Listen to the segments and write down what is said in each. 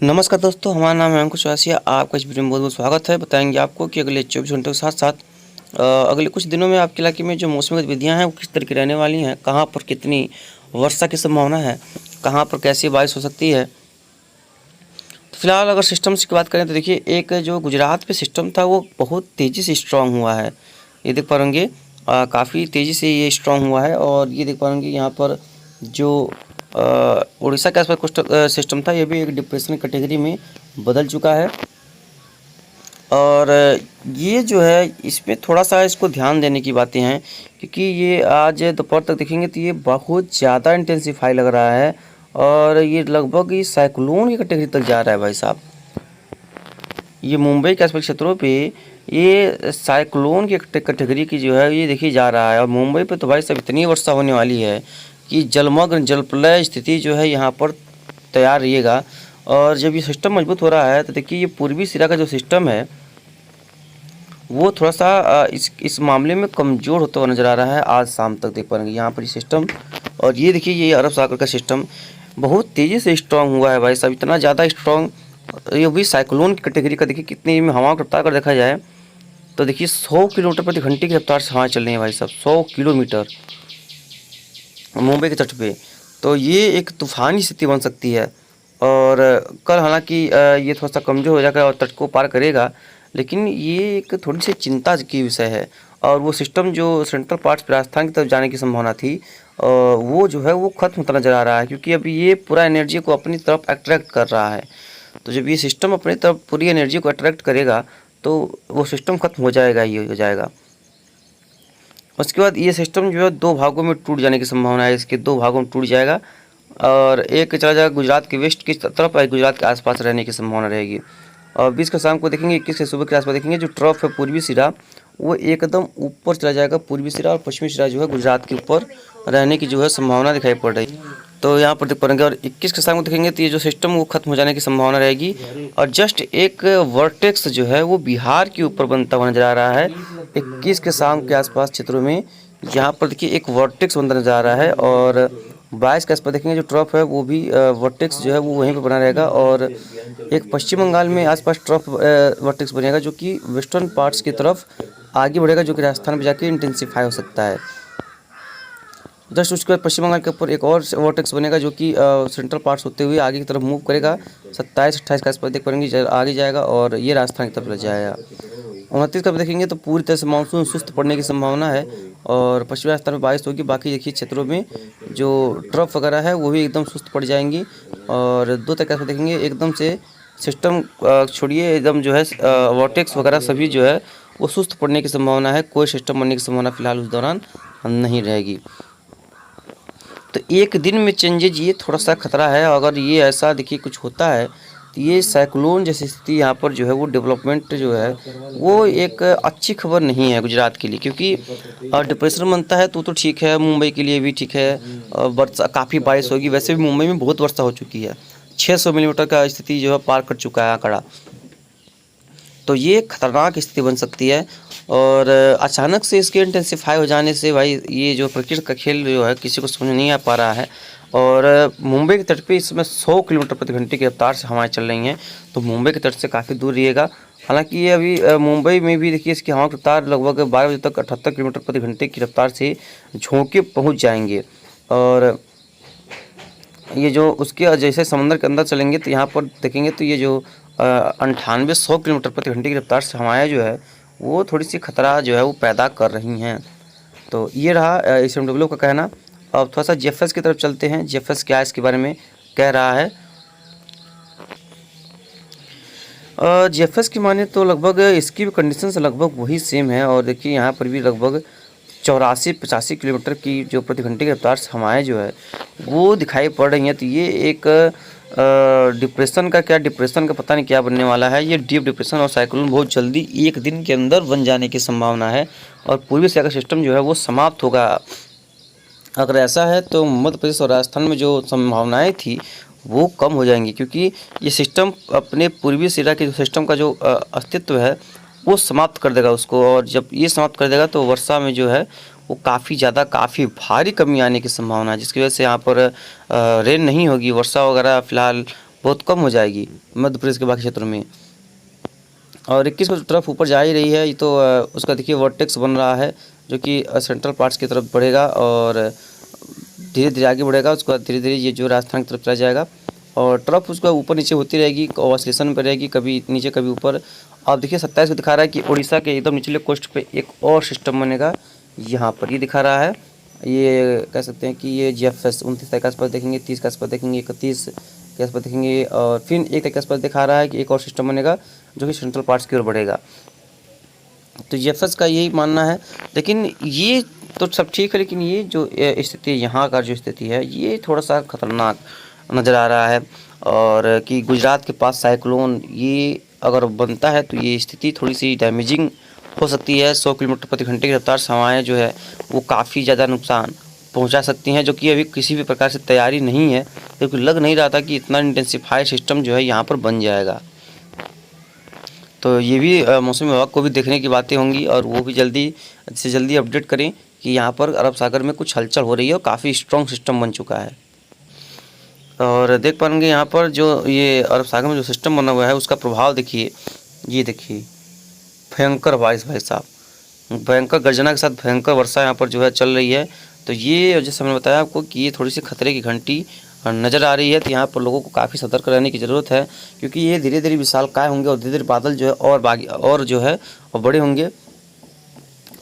नमस्कार दोस्तों, हमारा नाम है अंकुश आसिया। आपका इस वीडियो में बहुत बहुत स्वागत है। बताएंगे आपको कि अगले 24 घंटों के साथ साथ अगले कुछ दिनों में आपके इलाके में जो मौसमी गतिविधियाँ हैं वो किस तरह की रहने वाली हैं, कहाँ पर कितनी वर्षा की संभावना है, कहाँ पर कैसी बारिश हो सकती है। तो फिलहाल अगर सिस्टम्स की बात करें तो देखिए, एक जो गुजरात पे सिस्टम था वो बहुत तेज़ी से स्ट्रॉन्ग हुआ है। ये देख पा रहेंगे काफ़ी तेज़ी से ये स्ट्रॉन्ग हुआ है। और ये देख पा रहेंगे यहाँ पर जो उड़ीसा के आसपास कुछ सिस्टम था, ये भी एक डिप्रेशन कैटेगरी में बदल चुका है। और ये जो है इसमें थोड़ा सा इसको ध्यान देने की बातें हैं, क्योंकि ये आज दोपहर तक देखेंगे तो ये बहुत ज़्यादा इंटेंसिफाई लग रहा है और ये लगभग ये साइक्लोन की कैटेगरी तक जा रहा है भाई साहब। ये मुंबई के आसपास क्षेत्रों पे ये साइक्लोन की कैटेगरी की जो है ये देखी जा रहा है। और मुंबई पे तो भाई साहब इतनी वर्षा होने वाली है कि जलमग्न जलप्रलय स्थिति जो है यहाँ पर तैयार रहिएगा। और जब ये सिस्टम मजबूत हो रहा है तो देखिए, ये पूर्वी सिरा का जो सिस्टम है वो थोड़ा सा इस मामले में कमज़ोर होता हुआ नज़र आ रहा है। आज शाम तक देख पाएंगे यहाँ पर ये सिस्टम। और ये देखिए, ये अरब सागर का सिस्टम बहुत तेज़ी से स्ट्रॉन्ग हुआ है भाई साहब, इतना ज़्यादा स्ट्रॉन्ग। ये भी साइक्लोन की कैटेगरी का। देखिए कितनी में हवा की रफ्तार कर देखा जाए तो देखिए 100 किलोमीटर प्रति घंटे की रफ्तार से हवाएं चल रही हैं भाई साहब, 100 किलोमीटर मुंबई के तट पे। तो ये एक तूफ़ानी स्थिति बन सकती है। और कल हालांकि ये थोड़ा सा कमज़ोर हो जाएगा और तट को पार करेगा, लेकिन ये एक थोड़ी सी चिंता की विषय है। और वो सिस्टम जो सेंट्रल पार्ट्स राजस्थान की तरफ जाने की संभावना थी, वो जो है वो ख़त्म होता नज़र आ रहा है, क्योंकि अभी ये पूरा एनर्जी को अपनी तरफ अट्रैक्ट कर रहा है। तो जब ये सिस्टम अपनी तरफ पूरी एनर्जी को अट्रैक्ट करेगा तो वो सिस्टम ख़त्म हो जाएगा ही हो जाएगा। उसके बाद ये सिस्टम जो है दो भागों में टूट जाने की संभावना है, इसके दो भागों में टूट जाएगा। और एक चला जाएगा गुजरात के वेस्ट की तरफ और गुजरात के आसपास रहने की संभावना रहेगी। और 20 का शाम को देखेंगे, 21 के सुबह के आसपास देखेंगे, जो ट्रफ है पूर्वी सिरा वो एकदम ऊपर चला जाएगा पूर्वी सिरा, और पश्चिमी सिरा जो है गुजरात के ऊपर रहने की जो है संभावना दिखाई पड़ रही है। तो यहाँ पर देख पाएंगे। और 21 के शाम को देखेंगे तो ये जो सिस्टम वो खत्म हो जाने की संभावना रहेगी। और जस्ट एक वर्टेक्स जो है वो बिहार के ऊपर बनता हुआ नजर आ रहा है 21 के शाम के आसपास क्षेत्रों में। यहाँ पर देखिए एक वर्टेक्स बनता नजर आ रहा है। और 22 के आसपास देखेंगे जो ट्रफ है वो भी वर्टेक्स जो है वो वहीं पर बना रहेगा। और एक पश्चिम बंगाल में आसपास ट्रफ वर्टेक्स बनेगा जो कि वेस्टर्न पार्ट्स की तरफ आगे बढ़ेगा, जो कि राजस्थान में जाके इंटेंसिफाई हो सकता है। जस्ट उसके बाद पश्चिम बंगाल के ऊपर एक और वर्टेक्स बनेगा जो कि सेंट्रल पार्ट्स होते हुए आगे की तरफ मूव करेगा। 27-28 का आसपास देख पाएंगे आगे जाएगा और ये राजस्थान की तरफ ले जाएगा। 29 का देखेंगे तो पूरी तरह से मानसून सुस्त पड़ने की संभावना है और पश्चिमी राजस्थान में बारिश होगी। बाकी देखिए क्षेत्रों में जो ट्रफ वगैरह है वो भी एकदम सुस्त पड़ जाएंगी। और 2 तक आसपास देखेंगे एकदम से सिस्टम छोड़िए, एकदम जो है वर्टेक्स वगैरह सभी जो है वो सुस्त पड़ने की संभावना है। कोई सिस्टम बनने की संभावना फिलहाल उस दौरान नहीं रहेगी। तो एक दिन में चेंजेज ये थोड़ा सा खतरा है। अगर ये ऐसा देखिए कुछ होता है तो ये साइक्लोन जैसी स्थिति यहाँ पर जो है वो डेवलपमेंट जो है वो एक अच्छी खबर नहीं है गुजरात के लिए, क्योंकि डिप्रेशन बनता है तो ठीक है, मुंबई के लिए भी ठीक है। वर्षा काफ़ी बारिश होगी, वैसे भी मुंबई में बहुत वर्षा हो चुकी है, 600 मिलीमीटर का स्थिति जो है पार कर चुका है आंकड़ा। तो ये खतरनाक स्थिति बन सकती है। और अचानक से इसके इंटेंसिफाई हो जाने से भाई ये जो प्रकृति का खेल जो है किसी को समझ नहीं आ पा रहा है। और मुंबई के तट पे इस समय 100 किलोमीटर प्रति घंटे की रफ्तार से हवाएं चल रही हैं, तो मुंबई के तट से काफ़ी दूर रहिएगा। हालांकि ये अभी मुंबई में भी देखिए इसकी हवा की रफ्तार लगभग 12 बजे तक 78 किलोमीटर प्रति घंटे की रफ्तार से झोंके पहुँच जाएंगे। और ये जो उसके जैसे समंदर के अंदर चलेंगे तो यहाँ पर देखेंगे तो ये जो 98-100 किलोमीटर प्रति घंटे की रफ्तार से हवाएं जो है वो थोड़ी सी खतरा जो है वो पैदा कर रही हैं। तो ये रहा ICMW का कहना। अब थोड़ा सा जेफएस की तरफ चलते हैं। जेफएस क्या इसके बारे में कह रहा है। जेफएस की माने तो लगभग इसकी भी कंडीशन से लगभग वही सेम है। और देखिए यहाँ पर भी लगभग 84-85 किलोमीटर की जो प्रति घंटे की रफ्तार से हवाएं जो है वो दिखाई पड़ रही हैं। तो ये एक डिप्रेशन का पता नहीं क्या बनने वाला है। ये डीप डिप्रेशन और साइक्लोन बहुत जल्दी एक दिन के अंदर बन जाने की संभावना है और पूर्वी सागर सिस्टम जो है वो समाप्त होगा। अगर ऐसा है तो मध्य प्रदेश और राजस्थान में जो संभावनाएं थी वो कम हो जाएंगी, क्योंकि ये सिस्टम अपने पूर्वी सिरा के जो सिस्टम का जो अस्तित्व है वो समाप्त कर देगा उसको। और जब ये समाप्त कर देगा तो वर्षा में जो है वो काफ़ी भारी कमी आने की संभावना है, जिसकी वजह से यहाँ पर रेन नहीं होगी, वर्षा वगैरह फ़िलहाल बहुत कम हो जाएगी मध्य प्रदेश के बाकी क्षेत्रों में। और 21 को तरफ ऊपर जा ही रही है, ये तो उसका देखिए वर्टेक्स बन रहा है जो कि सेंट्रल पार्ट्स की तरफ बढ़ेगा और धीरे धीरे आगे बढ़ेगा। उसके बाद धीरे धीरे ये जो राजस्थान की तरफ चला जाएगा और ट्रफ उसका ऊपर नीचे होती रहेगी, ऑसिलेशन पर रहेगी, कभी नीचे कभी ऊपर। आप देखिए 27 को दिखा रहा है कि उड़ीसा के एकदम निचले कोस्ट पे एक और सिस्टम बनेगा, यहाँ पर ये दिखा रहा है। ये कह सकते हैं कि ये GFS 29 तारीख के आसपास देखेंगे, 30 के आसपास देखेंगे, 31 के आसपास देखेंगे और फिर 1 तारीख के आसपास दिखा रहा है कि एक और सिस्टम बनेगा जो कि सेंट्रल पार्ट्स की ओर बढ़ेगा। तो GFS का यही मानना है। लेकिन ये तो सब ठीक है, लेकिन ये जो स्थिति यहाँ का जो स्थिति है ये थोड़ा सा खतरनाक नज़र आ रहा है। और कि गुजरात के पास साइक्लोन ये अगर बनता है तो ये स्थिति थोड़ी सी डैमेजिंग हो सकती है। 100 किलोमीटर प्रति घंटे की रफ्तार से हवाएँ जो है वो काफ़ी ज़्यादा नुकसान पहुंचा सकती हैं, जो कि अभी किसी भी प्रकार से तैयारी नहीं है, क्योंकि लग नहीं रहा था कि इतना इंटेंसिफाइड सिस्टम जो है यहाँ पर बन जाएगा। तो ये भी मौसम विभाग को भी देखने की बातें होंगी और वो भी जल्दी से जल्दी अपडेट करें कि यहाँ पर अरब सागर में कुछ हलचल हो रही है और काफ़ी स्ट्रॉन्ग सिस्टम बन चुका है। और देख पाएंगे यहाँ पर जो ये अरब सागर में जो सिस्टम बना हुआ है उसका प्रभाव देखिए, ये देखिए भयंकर बारिश भाई साहब, भयंकर गर्जना के साथ भयंकर वर्षा यहाँ पर जो है चल रही है। तो ये जैसे मैंने बताया आपको कि ये थोड़ी सी खतरे की घंटी नज़र आ रही है। तो यहाँ पर लोगों को काफ़ी सतर्क रहने की ज़रूरत है, क्योंकि ये धीरे धीरे विशालकाय होंगे और धीरे धीरे बादल जो है और जो है और बड़े होंगे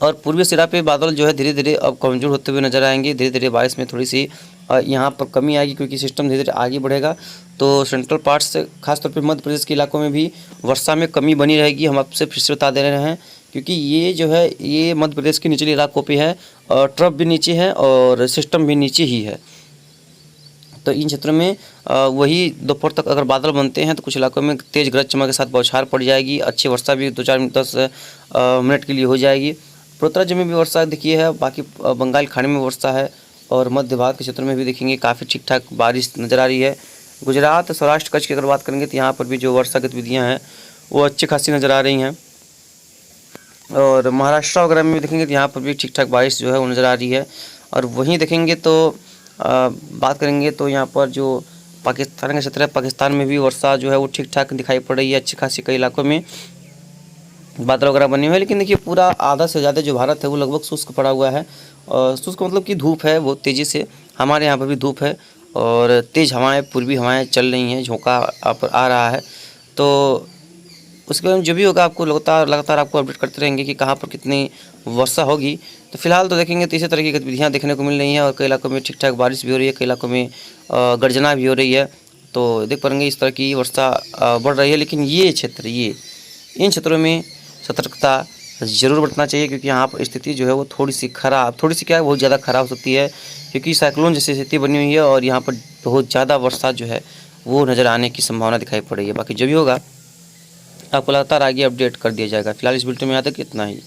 और पूर्वी सिरा पे बादल जो है धीरे धीरे अब कमज़ोर होते हुए नजर आएंगे। धीरे धीरे बारिश में थोड़ी सी यहाँ पर कमी आएगी, क्योंकि सिस्टम धीरे धीरे आगे बढ़ेगा। तो सेंट्रल पार्ट्स से खासतौर पे मध्य प्रदेश के इलाकों में भी वर्षा में कमी बनी रहेगी। हम आपसे फिर से बता दे रहे हैं, क्योंकि ये जो है ये मध्य प्रदेश के निचले इलाकों पे है और ट्रफ भी नीचे है और सिस्टम भी नीचे ही है। तो इन क्षेत्रों में वही दोपहर तक अगर बादल बनते हैं तो कुछ इलाकों में तेज़ गरज चमक के साथ बौछार पड़ जाएगी। अच्छी वर्षा भी 2-4-10 मिनट के लिए हो जाएगी। पूर्वोत्तर में भी वर्षा देखिए है, बाकी बंगाल खाड़ी में वर्षा है और मध्य भारत के क्षेत्र में भी देखेंगे काफ़ी ठीक ठाक बारिश नज़र आ रही है। गुजरात, सौराष्ट्र, कच्छ की अगर बात करेंगे तो यहाँ पर भी जो वर्षा गतिविधियाँ हैं वो अच्छी खासी नज़र आ रही हैं। और महाराष्ट्र वगैरह में भी देखेंगे तो यहाँ पर भी ठीक ठाक बारिश जो है वो नज़र आ रही है। और वहीं देखेंगे तो बात करेंगे तो यहाँ पर जो पाकिस्तान का क्षेत्र है, पाकिस्तान में भी वर्षा जो है वो ठीक ठाक दिखाई पड़ रही है। अच्छी खासी कई इलाकों में बादल वगैरह बने हुए हैं, लेकिन देखिए पूरा आधा से ज़्यादा जो भारत है वो लगभग शुष्क पड़ा हुआ है। और शुष्क मतलब कि धूप है बहुत तेज़ी से, हमारे यहाँ पर भी धूप है और तेज़ हवाएं, पूर्वी हवाएं चल रही हैं, झोंका आ रहा है। तो उसके बाद जो भी होगा आपको लगातार आपको अपडेट करते रहेंगे कि कहाँ पर कितनी वर्षा होगी। तो फिलहाल तो देखेंगे तो इसी तरह की गतिविधियाँ देखने को मिल रही हैं और कई इलाकों में ठीक ठाक बारिश भी हो रही है, कई इलाकों में गर्जना भी हो रही है। तो देख पाएंगे इस तरह की वर्षा बढ़ रही है। लेकिन ये क्षेत्र, इन क्षेत्रों में सतर्कता ज़रूर बरतना चाहिए, क्योंकि यहाँ पर स्थिति जो है वो थोड़ी सी क्या है, बहुत ज़्यादा ख़राब हो सकती है, क्योंकि साइक्लोन जैसी स्थिति बनी हुई है और यहाँ पर बहुत ज़्यादा वर्षा जो है वो नज़र आने की संभावना दिखाई पड़ रही है। बाकी जो भी होगा आपको लगातार आगे अपडेट कर दिया जाएगा। फिलहाल इस वीडियो में यहाँ तक इतना ही।